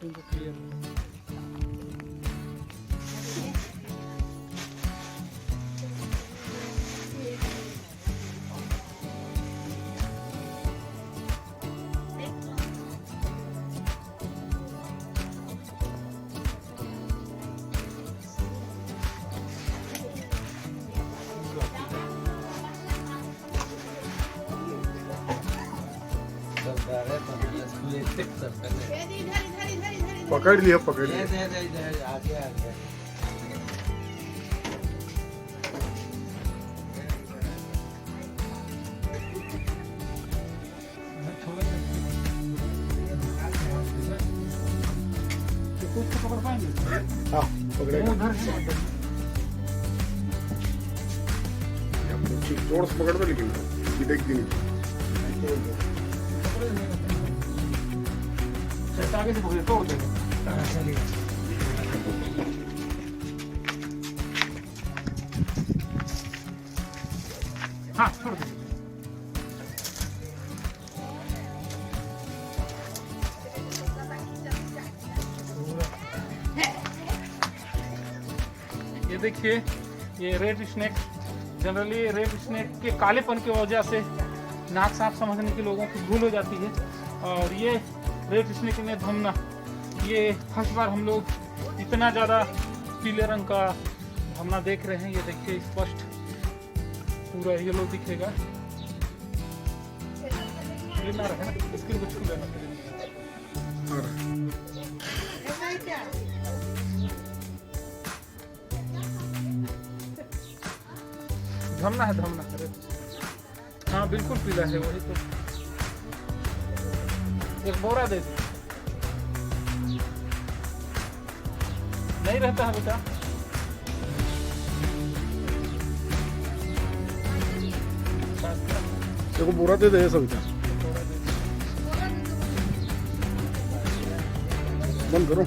इनको क्लियर। पकड़ लिया, पकड़ लिया। आगे आगे कुछ तो पकड़ पाएंगे। हाँ पकड़ेगा। उधर है। जोर से पकड़ दो, लेकिन देख दी आगे से पकड़े तोड़ देगा। चलिए हाँ छोड़ दे। ये देखिए, ये red snake, generally red snake के कालेपन की वजह से नाक सांप समझने के लोगों की भूल हो जाती है। और ये रेड स्नेक में धमना, ये फर्स्ट बार हम लोग इतना ज़्यादा पीले रंग का धमना देख रहे हैं। ये देखिए स्पष्ट पूरा येलो दिखेगा। ये ना रहे ना, इसके लिए छू लेना धमना है, धमना है। हाँ बिल्कुल पीला है, वही तो। एक बोरा दे दी। नहीं रहता है बेटा। देखो पूरा दे दे सब। बंद करो।